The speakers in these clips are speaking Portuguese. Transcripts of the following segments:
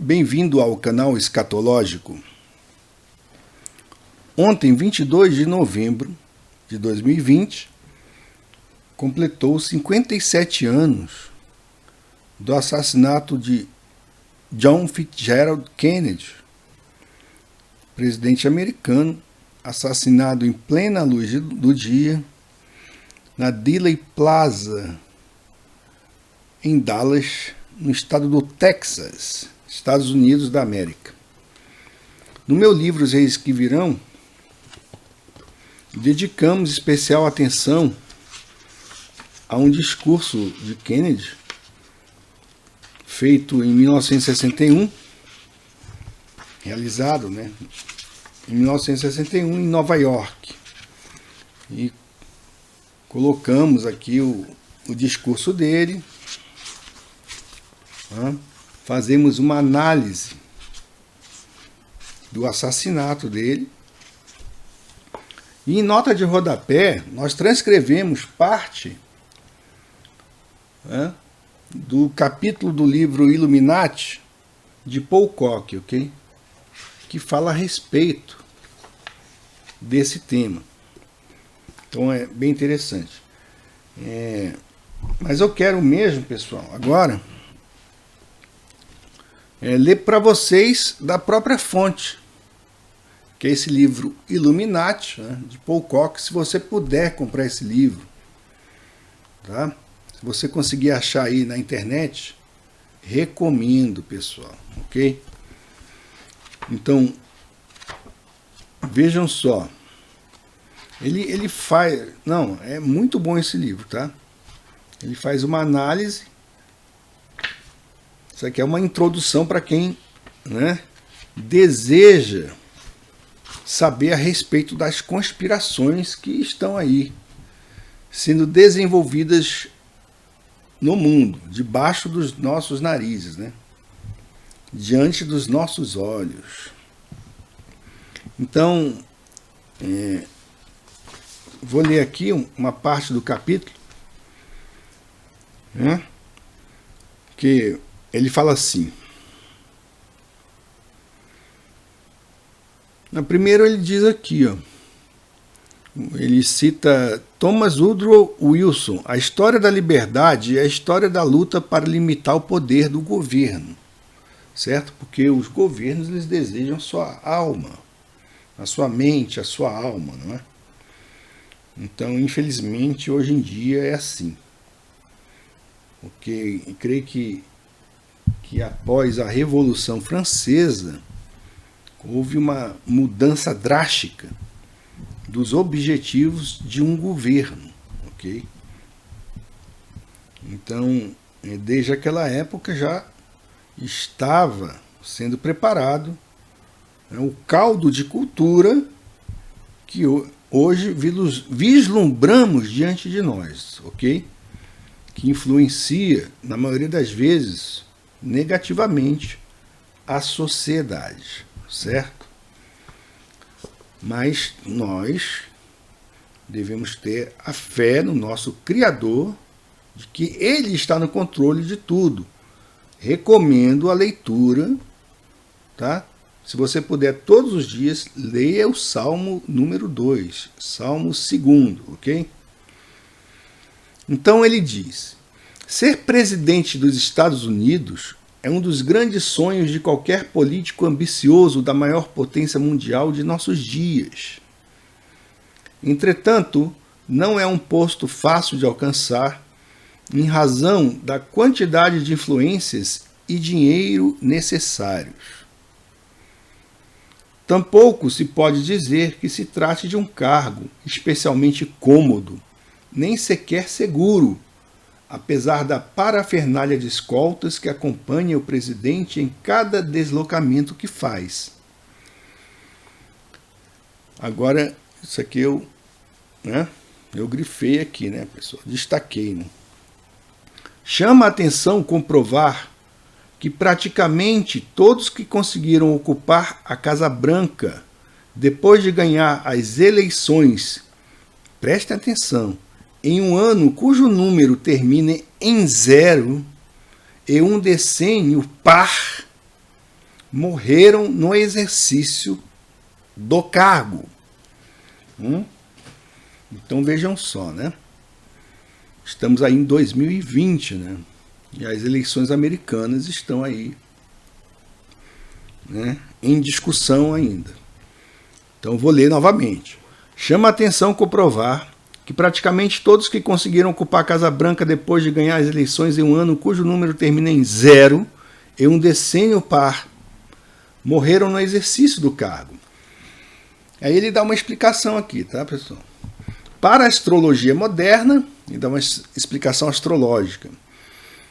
Bem-vindo ao canal Escatológico. Ontem, 22 de novembro de 2020, completou 57 anos do assassinato de John Fitzgerald Kennedy, presidente americano, assassinado em plena luz do dia na Dealey Plaza, em Dallas, no estado do Texas, Estados Unidos da América. No meu livro Os Reis que Virão, dedicamos especial atenção a um discurso de Kennedy, feito em 1961, realizado, em 1961 em Nova York. E colocamos aqui o discurso dele, fazemos uma análise do assassinato dele. E em nota de rodapé, nós transcrevemos parte do capítulo do livro Illuminati, de Paul Koch, ok? Que fala a respeito desse tema. Então é bem interessante. Mas eu quero mesmo, pessoal, agora ler para vocês da própria fonte, que é esse livro Illuminati, de Paul Koch. Se você puder comprar esse livro, tá? Se você conseguir achar aí na internet, recomendo, pessoal, ok? Então, vejam só, ele faz, é muito bom esse livro, tá? Ele faz uma análise. Isso aqui é uma introdução para quem deseja saber a respeito das conspirações que estão aí sendo desenvolvidas no mundo, debaixo dos nossos narizes, diante dos nossos olhos. Então, vou ler aqui uma parte do capítulo, que ele fala assim. Primeiro ele diz aqui, ele cita Thomas Woodrow Wilson: a história da liberdade é a história da luta para limitar o poder do governo, certo? Porque os governos, eles desejam a sua alma, a sua mente, a sua alma, não é? Então, infelizmente, hoje em dia é assim. Porque eu creio que após a Revolução Francesa, houve uma mudança drástica dos objetivos de um governo, ok? Então, desde aquela época já estava sendo preparado o caldo de cultura que hoje vislumbramos diante de nós, ok? Que influencia, na maioria das vezes, negativamente a sociedade, certo? Mas nós devemos ter a fé no nosso Criador, de que Ele está no controle de tudo. Recomendo a leitura, tá? Se você puder, todos os dias, leia o Salmo número 2, Salmo 2, ok? Então ele diz: ser presidente dos Estados Unidos é um dos grandes sonhos de qualquer político ambicioso da maior potência mundial de nossos dias. Entretanto, não é um posto fácil de alcançar, em razão da quantidade de influências e dinheiro necessários. Tampouco se pode dizer que se trate de um cargo especialmente cômodo, nem sequer seguro, apesar da parafernália de escoltas que acompanha o presidente em cada deslocamento que faz. Agora, isso aqui eu grifei aqui, pessoal? Destaquei, Chama a atenção comprovar que praticamente todos que conseguiram ocupar a Casa Branca depois de ganhar as eleições, prestem atenção, em um ano cujo número termina em 0 e um decênio par, morreram no exercício do cargo. Então vejam só, né? Estamos aí em 2020, né? E as eleições americanas estão aí, né, em discussão ainda. Então vou ler novamente. Chama a atenção comprovar que praticamente todos que conseguiram ocupar a Casa Branca depois de ganhar as eleições em um ano cujo número termina em 0 e um decênio par morreram no exercício do cargo. Aí ele dá uma explicação aqui, tá, pessoal? Para a astrologia moderna, ele dá uma explicação astrológica.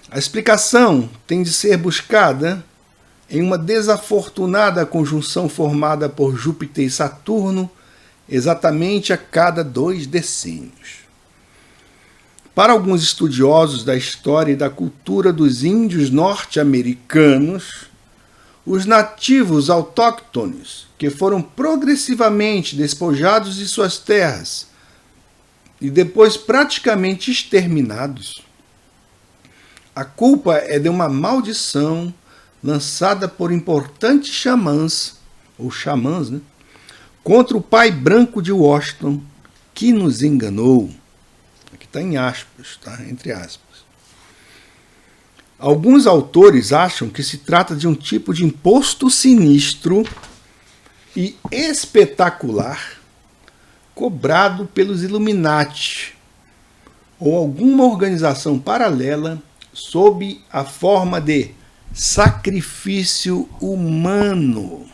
A explicação tem de ser buscada em uma desafortunada conjunção formada por Júpiter e Saturno exatamente a cada 2 decênios. Para alguns estudiosos da história e da cultura dos índios norte-americanos, os nativos autóctones, que foram progressivamente despojados de suas terras e depois praticamente exterminados, a culpa é de uma maldição lançada por importantes xamãs, ou xamãs, né, contra o pai branco de Washington, que nos enganou. Aqui está em aspas, tá? Entre aspas. Alguns autores acham que se trata de um tipo de imposto sinistro e espetacular cobrado pelos Illuminati ou alguma organização paralela sob a forma de sacrifício humano.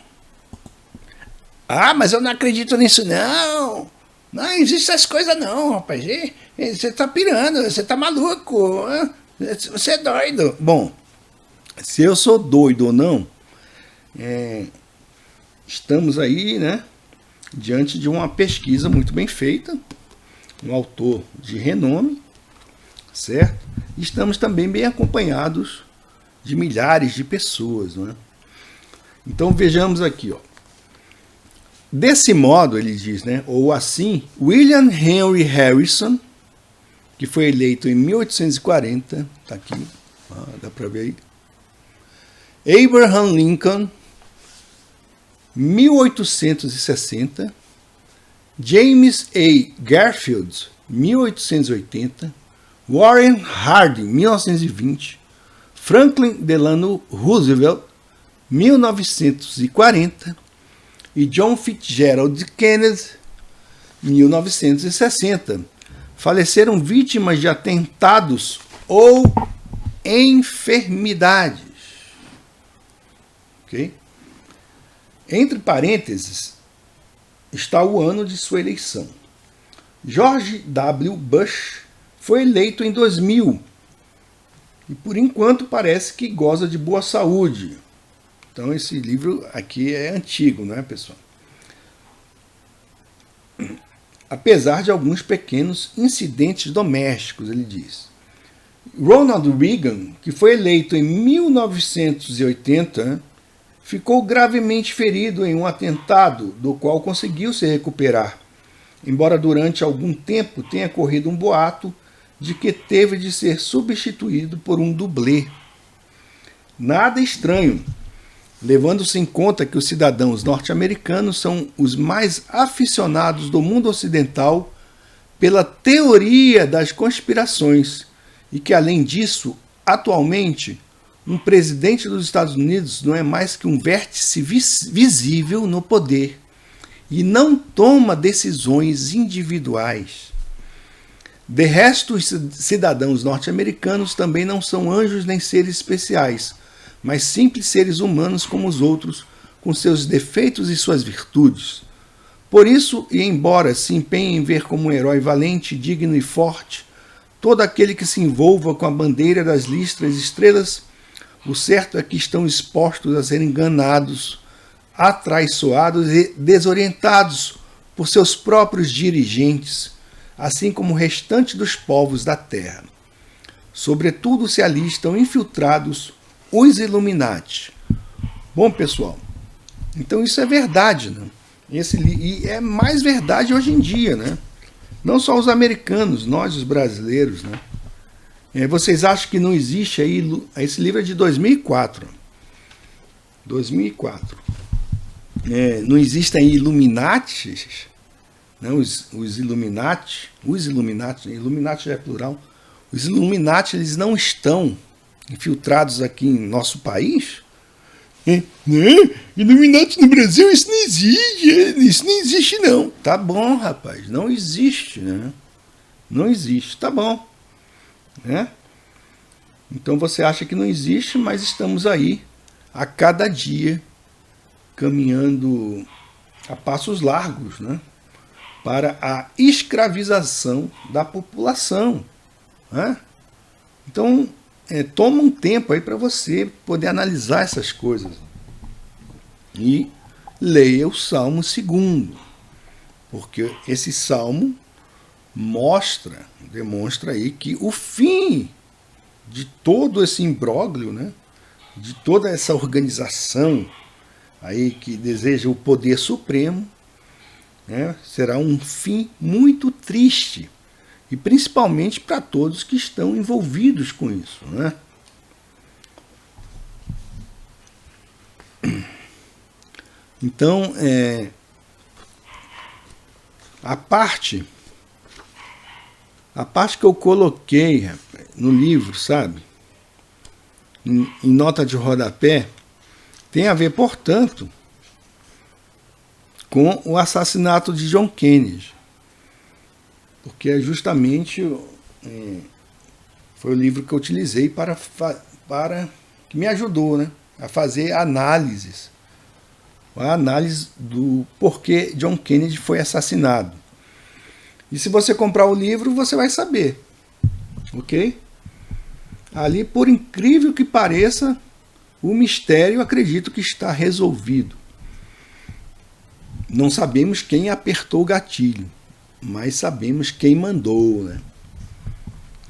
Ah, mas eu não acredito nisso não. Não existe essas coisas não, rapaz. Você está pirando, você está maluco. Você é doido. Bom, se eu sou doido ou não, estamos aí, né, diante de uma pesquisa muito bem feita, um autor de renome, certo? Estamos também bem acompanhados de milhares de pessoas, não é? Então vejamos aqui, ó. Desse modo, ele diz, né, ou assim, William Henry Harrison, que foi eleito em 1840, tá aqui, dá para ver aí. Abraham Lincoln, 1860, James A. Garfield, 1880, Warren Harding, 1920, Franklin Delano Roosevelt, 1940, e John Fitzgerald Kennedy, 1960, faleceram vítimas de atentados ou enfermidades. Ok? Entre parênteses está o ano de sua eleição. George W. Bush foi eleito em 2000 e por enquanto parece que goza de boa saúde. Então esse livro aqui é antigo, não é, pessoal? Apesar de alguns pequenos incidentes domésticos, ele diz. Ronald Reagan, que foi eleito em 1980, ficou gravemente ferido em um atentado do qual conseguiu se recuperar, embora durante algum tempo tenha corrido um boato de que teve de ser substituído por um dublê. Nada estranho, levando-se em conta que os cidadãos norte-americanos são os mais aficionados do mundo ocidental pela teoria das conspirações e que, além disso, atualmente, um presidente dos Estados Unidos não é mais que um vértice visível no poder e não toma decisões individuais. De resto, os cidadãos norte-americanos também não são anjos nem seres especiais, mas simples seres humanos como os outros, com seus defeitos e suas virtudes. Por isso, e embora se empenhe em ver como um herói valente, digno e forte, todo aquele que se envolva com a bandeira das listras e estrelas, o certo é que estão expostos a serem enganados, atraiçoados e desorientados por seus próprios dirigentes, assim como o restante dos povos da terra. Sobretudo se alistam infiltrados os Illuminati. Bom, pessoal, então isso é verdade, né? E é mais verdade hoje em dia, né? Não só os americanos, nós os brasileiros, né? Vocês acham que não existe aí? Esse livro é de 2004. 2004. Não existem Illuminatis, né? Os Illuminati já é plural, os Illuminati, eles não estão infiltrados aqui em nosso país? Illuminati no Brasil, isso não existe não. Tá bom, rapaz, não existe, né? Não existe, tá bom, né? Então você acha que não existe, mas estamos aí a cada dia caminhando a passos largos, né, para a escravização da população, né? Então, toma um tempo aí para você poder analisar essas coisas e leia o Salmo 2, porque esse salmo demonstra aí que o fim de todo esse imbróglio, né, de toda essa organização aí que deseja o poder supremo, né, será um fim muito triste, e principalmente para todos que estão envolvidos com isso, né? Então, a parte que eu coloquei, rapaz, no livro, sabe, em nota de rodapé, tem a ver, portanto, com o assassinato de John Kennedy, porque é justamente foi o livro que eu utilizei para que me ajudou, né, a fazer a análise do porquê John Kennedy foi assassinado. E se você comprar o livro, você vai saber, ok? Ali, por incrível que pareça, o mistério, acredito que está resolvido. Não sabemos quem apertou o gatilho, mas sabemos quem mandou, né?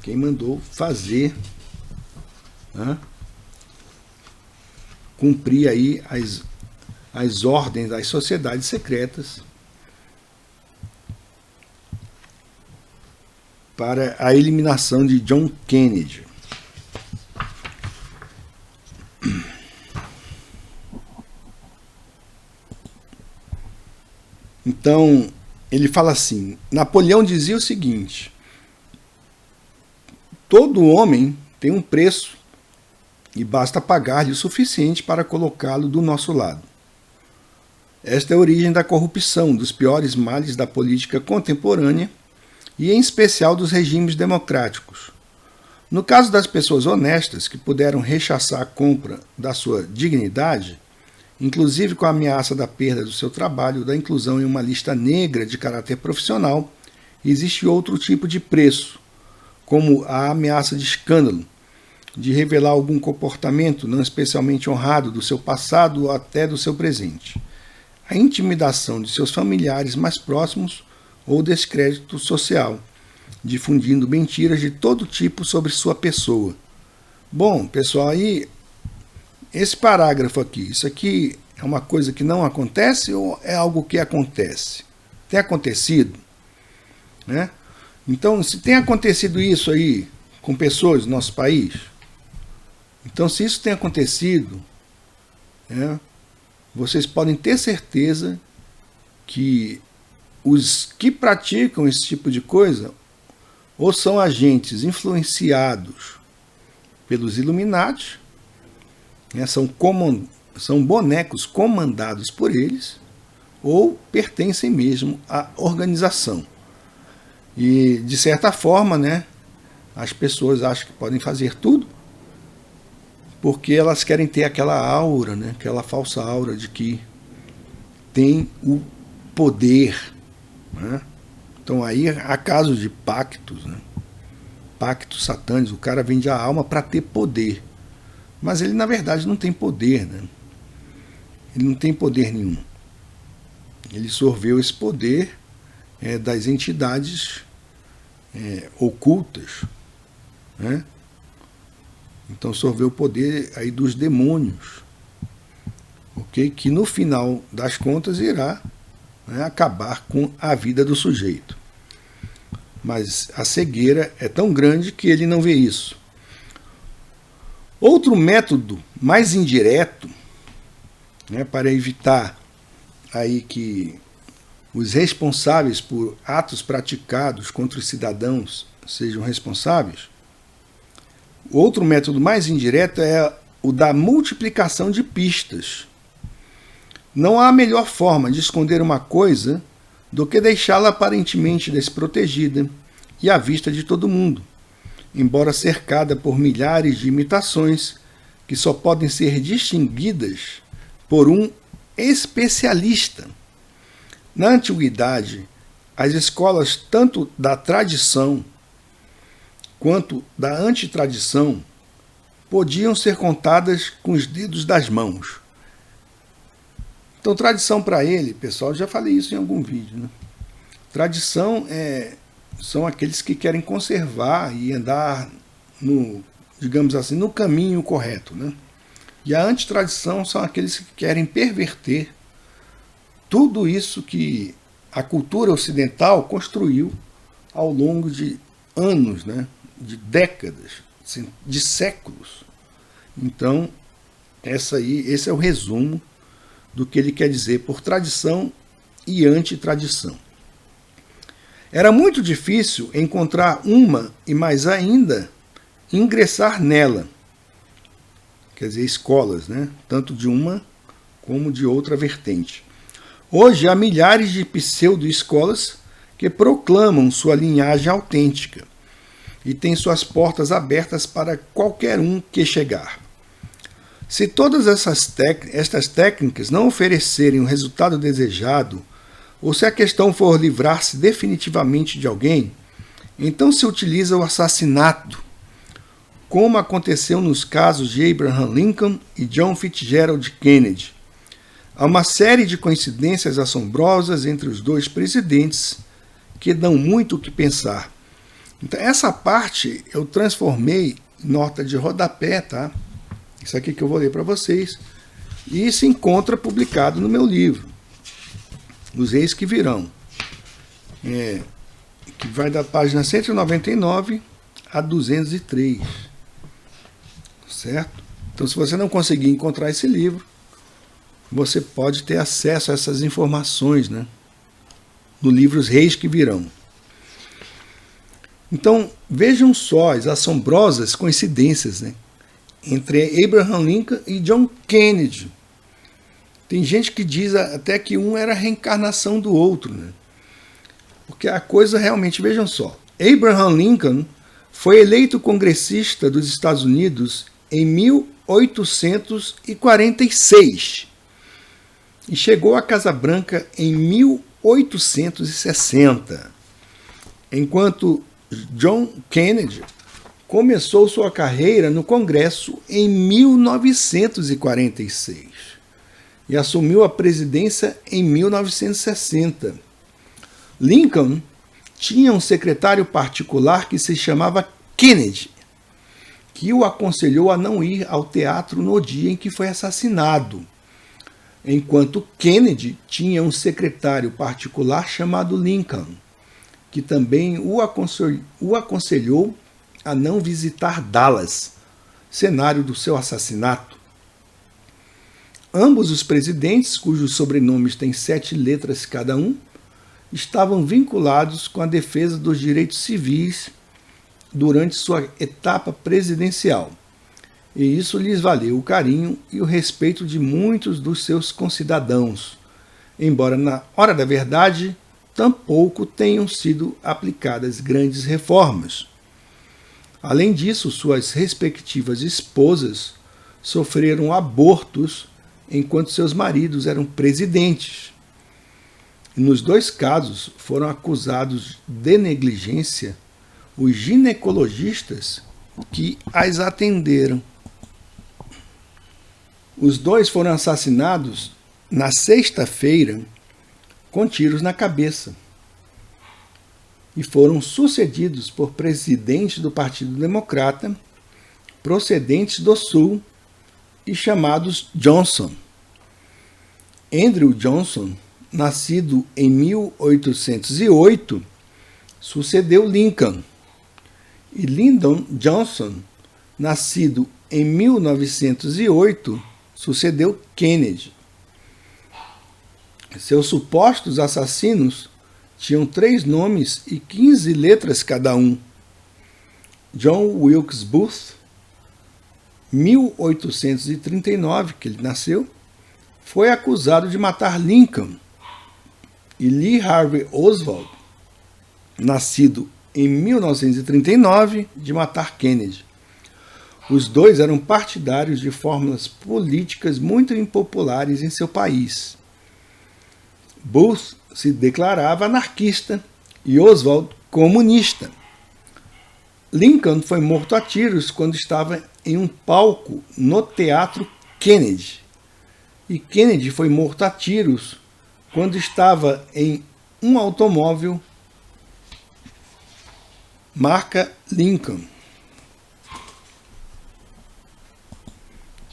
Quem mandou fazer, né, cumprir aí as ordens das sociedades secretas para a eliminação de John Kennedy. Então, ele fala assim, Napoleão dizia o seguinte: todo homem tem um preço e basta pagar-lhe o suficiente para colocá-lo do nosso lado. Esta é a origem da corrupção, dos piores males da política contemporânea e, em especial, dos regimes democráticos. No caso das pessoas honestas que puderam rechaçar a compra da sua dignidade, inclusive com a ameaça da perda do seu trabalho, da inclusão em uma lista negra de caráter profissional, existe outro tipo de preço, como a ameaça de escândalo, de revelar algum comportamento não especialmente honrado do seu passado ou até do seu presente, a intimidação de seus familiares mais próximos ou descrédito social, difundindo mentiras de todo tipo sobre sua pessoa. Bom, pessoal, aí esse parágrafo aqui, isso aqui é uma coisa que não acontece ou é algo que acontece? Tem acontecido, né? Então, se tem acontecido isso aí com pessoas do nosso país, então se isso tem acontecido, né, vocês podem ter certeza que os que praticam esse tipo de coisa ou são agentes influenciados pelos Illuminati, né, são bonecos comandados por eles, ou pertencem mesmo à organização. E, de certa forma, né, as pessoas acham que podem fazer tudo porque elas querem ter aquela aura, né, aquela falsa aura de que tem o poder, né? Então aí há casos de pactos, né? Pactos satânicos, o cara vende a alma para ter poder, mas ele na verdade não tem poder, né? Ele não tem poder nenhum. Ele sorveu esse poder das entidades ocultas, né? Então sorveu o poder aí dos demônios, ok? Que no final das contas irá, né, acabar com a vida do sujeito. Mas a cegueira é tão grande que ele não vê isso. Outro método mais indireto né, para evitar aí que os responsáveis por atos praticados contra os cidadãos sejam responsáveis. Outro método mais indireto é o da multiplicação de pistas. Não há melhor forma de esconder uma coisa do que deixá-la aparentemente desprotegida e à vista de todo mundo, embora cercada por milhares de imitações que só podem ser distinguidas por um especialista. Na antiguidade, as escolas tanto da tradição quanto da antitradição podiam ser contadas com os dedos das mãos. Então, tradição para ele, pessoal, já falei isso em algum vídeo, né? Tradição são aqueles que querem conservar e andar no, digamos assim, no caminho correto, né? E a antitradição são aqueles que querem perverter tudo isso que a cultura ocidental construiu ao longo de anos, né? De décadas, de séculos. Então, esse é o resumo do que ele quer dizer por tradição e antitradição. Era muito difícil encontrar uma e mais ainda ingressar nela, quer dizer, escolas, né? Tanto de uma como de outra vertente. Hoje há milhares de pseudo-escolas que proclamam sua linhagem autêntica e têm suas portas abertas para qualquer um que chegar. Se todas estas técnicas não oferecerem o resultado desejado, ou se a questão for livrar-se definitivamente de alguém, então se utiliza o assassinato, como aconteceu nos casos de Abraham Lincoln e John Fitzgerald Kennedy. Há uma série de coincidências assombrosas entre os dois presidentes que dão muito o que pensar. Então, essa parte eu transformei em nota de rodapé, tá? Isso aqui que eu vou ler para vocês. E se encontra publicado no meu livro, Os Reis que Virão, que vai da página 199 a 203. Certo? Então, se você não conseguir encontrar esse livro, você pode ter acesso a essas informações, né? No livro Os Reis que Virão. Então, vejam só as assombrosas coincidências, né? Entre Abraham Lincoln e John Kennedy. Tem gente que diz até que um era a reencarnação do outro, né? Porque a coisa realmente, vejam só. Abraham Lincoln foi eleito congressista dos Estados Unidos em 1846 e chegou à Casa Branca em 1860, enquanto John Kennedy começou sua carreira no Congresso em 1946 e assumiu a presidência em 1960. Lincoln tinha um secretário particular que se chamava Kennedy, que o aconselhou a não ir ao teatro no dia em que foi assassinado, enquanto Kennedy tinha um secretário particular chamado Lincoln, que também o aconselhou a não visitar Dallas, cenário do seu assassinato. Ambos os presidentes, cujos sobrenomes têm 7 letras cada um, estavam vinculados com a defesa dos direitos civis durante sua etapa presidencial, e isso lhes valeu o carinho e o respeito de muitos dos seus concidadãos, embora na hora da verdade tampouco tenham sido aplicadas grandes reformas. Além disso, suas respectivas esposas sofreram abortos enquanto seus maridos eram presidentes. Nos 2 casos, foram acusados de negligência os ginecologistas que as atenderam. Os 2 foram assassinados na sexta-feira com tiros na cabeça e foram sucedidos por presidentes do Partido Democrata, procedentes do Sul e chamados Johnson. Andrew Johnson, nascido em 1808, sucedeu Lincoln, e Lyndon Johnson, nascido em 1908, sucedeu Kennedy. Seus supostos assassinos tinham 3 nomes e 15 letras cada um. John Wilkes Booth, 1839, que ele nasceu, foi acusado de matar Lincoln, e Lee Harvey Oswald, nascido em 1939, de matar Kennedy. Os dois eram partidários de fórmulas políticas muito impopulares em seu país. Booth se declarava anarquista e Oswald comunista. Lincoln foi morto a tiros quando estava em um palco no Teatro Kennedy. E Kennedy foi morto a tiros quando estava em um automóvel marca Lincoln.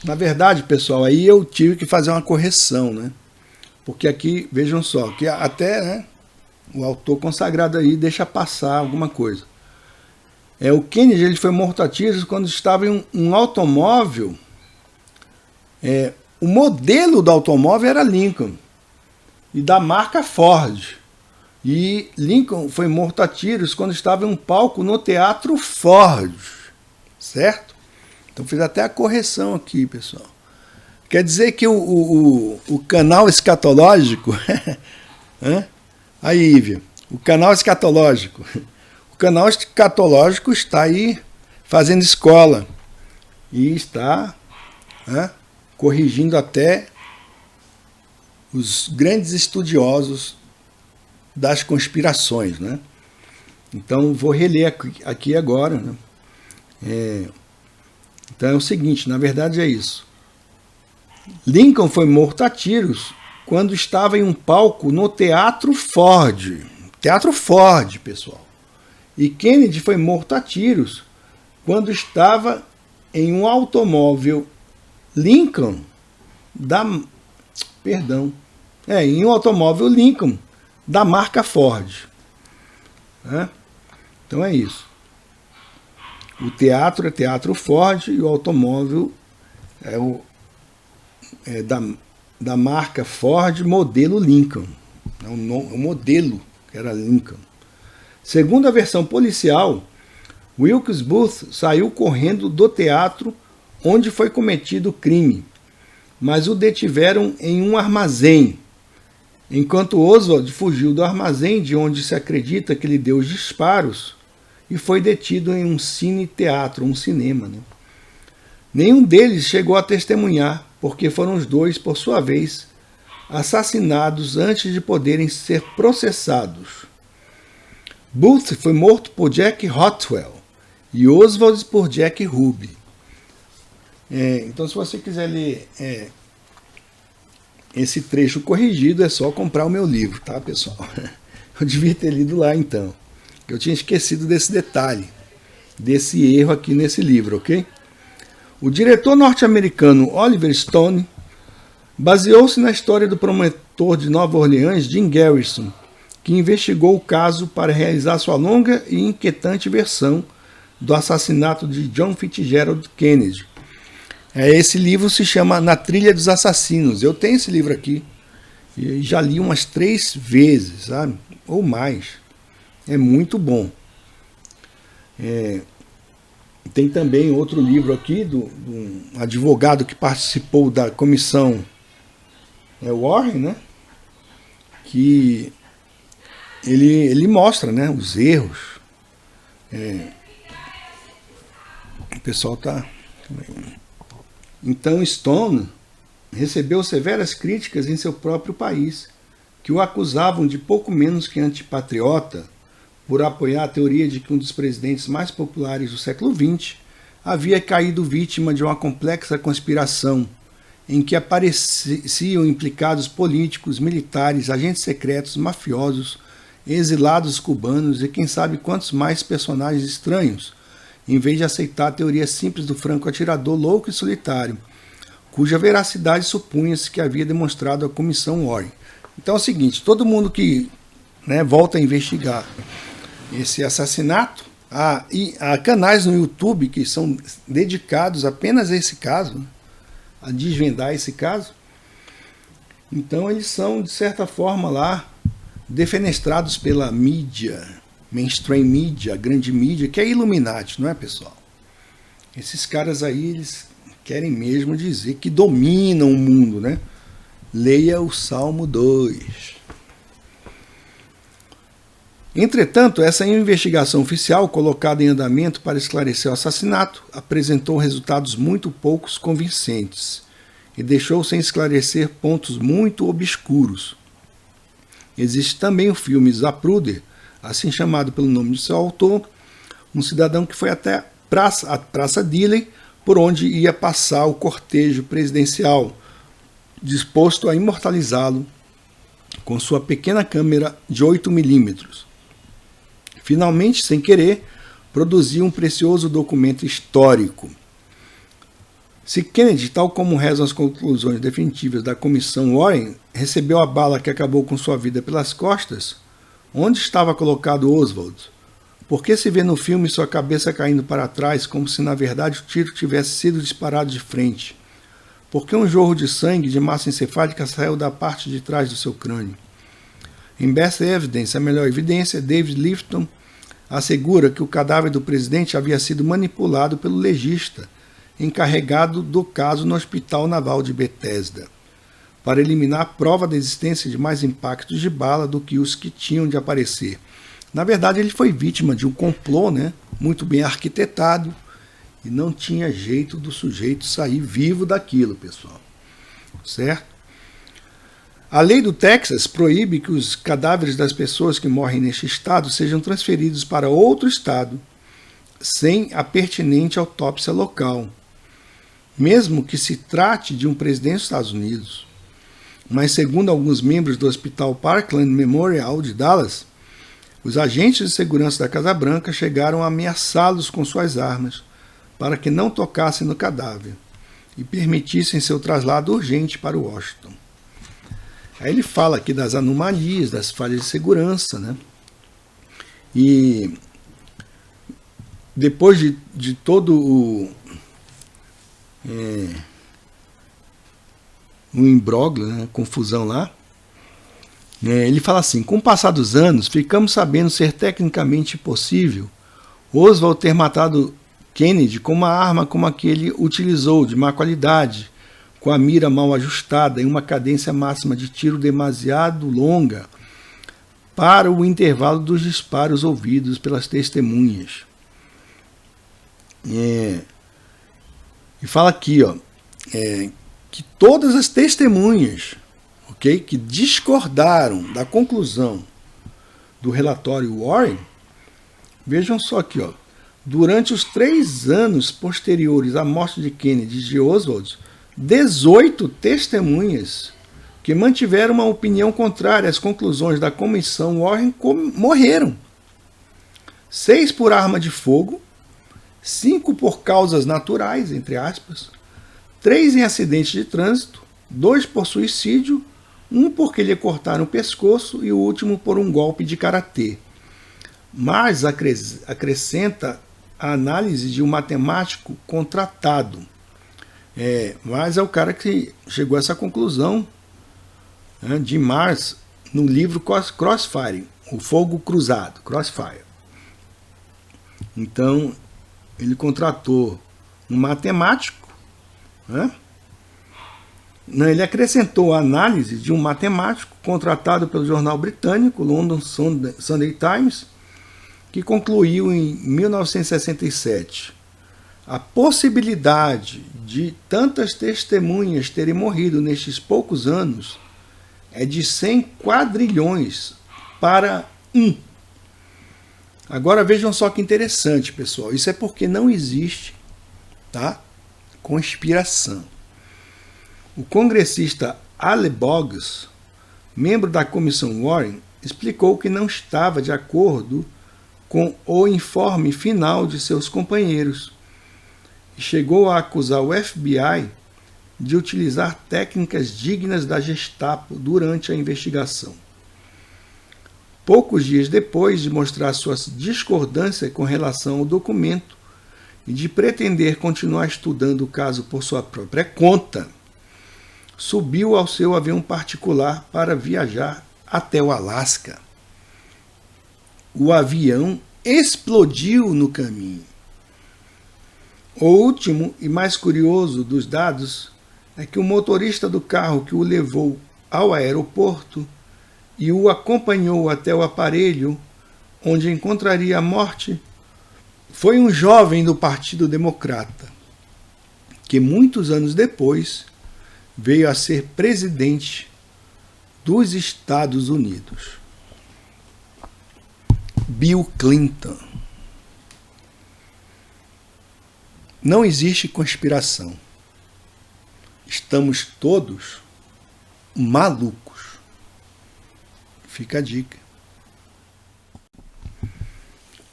Na verdade, pessoal, aí eu tive que fazer uma correção, né? Porque aqui, vejam só, que até, né, o autor consagrado aí deixa passar alguma coisa. O Kennedy ele foi morto a tiros quando estava em um automóvel. O modelo do automóvel era Lincoln, e da marca Ford. E Lincoln foi morto a tiros quando estava em um palco no Teatro Ford. Certo? Então fiz até a correção aqui, pessoal. Quer dizer que o canal escatológico... Aí, Ívia, o canal escatológico... O canal escatológico está aí fazendo escola e está corrigindo até os grandes estudiosos das conspirações, né? Então, vou reler aqui agora, né? Então é o seguinte, na verdade é isso. Lincoln foi morto a tiros quando estava em um palco no Teatro Ford. Teatro Ford, pessoal. E Kennedy foi morto a tiros quando estava em um automóvel Lincoln em um automóvel Lincoln da marca Ford. Então é isso. O teatro é Teatro Ford e o automóvel é da marca Ford, modelo Lincoln. O modelo que era Lincoln. Segundo a versão policial, Wilkes Booth saiu correndo do teatro onde foi cometido o crime, mas o detiveram em um armazém, enquanto Oswald fugiu do armazém de onde se acredita que ele deu os disparos e foi detido em um cine-teatro, um cinema. Né? Nenhum deles chegou a testemunhar, porque foram os dois, por sua vez, assassinados antes de poderem ser processados. Booth foi morto por Jack Hotwell e Oswald por Jack Ruby. Então, se você quiser ler esse trecho corrigido, é só comprar o meu livro, tá, pessoal? Eu devia ter lido lá, então. Eu tinha esquecido desse detalhe, desse erro aqui nesse livro, ok? O diretor norte-americano Oliver Stone baseou-se na história do promotor de Nova Orleans, Jim Garrison, que investigou o caso para realizar sua longa e inquietante versão do assassinato de John Fitzgerald Kennedy. Esse livro se chama Na Trilha dos Assassinos. Eu tenho esse livro aqui e já li umas 3 vezes, sabe? Ou mais. É muito bom. Tem também outro livro aqui do um advogado que participou da comissão Warren, né? Que ele mostra, né, os erros. O pessoal está... Então Stone recebeu severas críticas em seu próprio país, que o acusavam de pouco menos que antipatriota por apoiar a teoria de que um dos presidentes mais populares do século XX havia caído vítima de uma complexa conspiração em que apareciam implicados políticos, militares, agentes secretos, mafiosos, exilados cubanos e quem sabe quantos mais personagens estranhos, em vez de aceitar a teoria simples do franco-atirador louco e solitário, cuja veracidade supunha-se que havia demonstrado a comissão Warren. Então é o seguinte, todo mundo que volta a investigar esse assassinato, há canais no YouTube que são dedicados apenas a esse caso, a desvendar esse caso, Então eles são, de certa forma, lá defenestrados pela mídia, mainstream mídia, a grande mídia, que é Illuminati, não é, pessoal? Esses caras aí, eles querem mesmo dizer que dominam o mundo, né? Leia o Salmo 2. Entretanto, essa investigação oficial, colocada em andamento para esclarecer o assassinato, apresentou resultados muito poucos convincentes e deixou sem esclarecer pontos muito obscuros. Existe também o filme Zapruder, assim chamado pelo nome de seu autor, um cidadão que foi até a Praça Dilley, por onde ia passar o cortejo presidencial, disposto a imortalizá-lo com sua pequena câmera de 8mm. Finalmente, sem querer, produziu um precioso documento histórico. Se Kennedy, tal como rezam as conclusões definitivas da Comissão Warren, recebeu a bala que acabou com sua vida pelas costas, onde estava colocado Oswald? Por que se vê no filme sua cabeça caindo para trás, como se na verdade o tiro tivesse sido disparado de frente? Por que um jorro de sangue de massa encefálica saiu da parte de trás do seu crânio? Em Best Evidence, a melhor evidência, David Lifton assegura que o cadáver do presidente havia sido manipulado pelo legista, encarregado do caso no Hospital Naval de Bethesda, para eliminar a prova da existência de mais impactos de bala do que os que tinham de aparecer. Na verdade, ele foi vítima de um complô, né, muito bem arquitetado, e não tinha jeito do sujeito sair vivo daquilo, pessoal. Certo? A lei do Texas proíbe que os cadáveres das pessoas que morrem neste estado sejam transferidos para outro estado sem a pertinente autópsia local, mesmo que se trate de um presidente dos Estados Unidos. Mas, segundo alguns membros do Hospital Parkland Memorial de Dallas, os agentes de segurança da Casa Branca chegaram a ameaçá-los com suas armas para que não tocassem no cadáver e permitissem seu traslado urgente para Washington. Aí ele fala aqui das anomalias, das falhas de segurança, né? E depois de todo o imbróglio, né, confusão lá, ele fala assim: com o passar dos anos, ficamos sabendo ser tecnicamente impossível Oswald ter matado Kennedy com uma arma como a que ele utilizou, de má qualidade, com a mira mal ajustada, em uma cadência máxima de tiro demasiado longa para o intervalo dos disparos ouvidos pelas testemunhas. E fala aqui, que todas as testemunhas, que discordaram da conclusão do relatório Warren, vejam só aqui, durante os 3 anos posteriores à morte de Kennedy e de Oswald, 18 testemunhas que mantiveram uma opinião contrária às conclusões da comissão Warren morreram. 6 por arma de fogo, 5 por causas naturais, entre aspas, 3 em acidente de trânsito, 2 por suicídio, 1 porque lhe cortaram o pescoço e o último por um golpe de karatê. Mas acrescenta a análise de um matemático contratado. Mas é o cara que chegou a essa conclusão, de Mars, no livro Crossfire, o fogo cruzado, Crossfire. Então, ele contratou um matemático, ele acrescentou a análise de um matemático contratado pelo jornal britânico London Sunday Times, que concluiu em 1967 a possibilidade de tantas testemunhas terem morrido nestes poucos anos é de 100 quadrilhões para 1. Agora vejam só que interessante, pessoal. Isso é porque não existe, conspiração. O congressista Ale Boggs, membro da comissão Warren, explicou que não estava de acordo com o informe final de seus companheiros e chegou a acusar o FBI de utilizar técnicas dignas da Gestapo durante a investigação. Poucos dias depois de mostrar sua discordância com relação ao documento e de pretender continuar estudando o caso por sua própria conta, subiu ao seu avião particular para viajar até o Alasca. O avião explodiu no caminho. O último e mais curioso dos dados é que o motorista do carro que o levou ao aeroporto e o acompanhou até o aparelho onde encontraria a morte foi um jovem do Partido Democrata, que muitos anos depois veio a ser presidente dos Estados Unidos. Bill Clinton. Não existe conspiração. Estamos todos malucos. Fica a dica.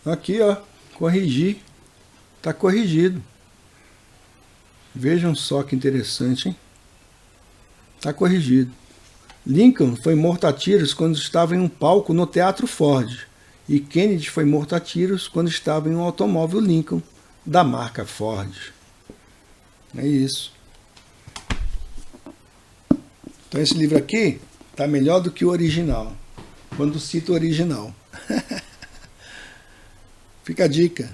Aqui, ó, corrigi. Tá corrigido. Vejam só que interessante, hein? Tá corrigido. Lincoln foi morto a tiros quando estava em um palco no Teatro Ford. E Kennedy foi morto a tiros quando estava em um automóvel Lincoln da marca Ford. É isso. Então esse livro aqui está melhor do que o original, quando cito o original. Fica a dica.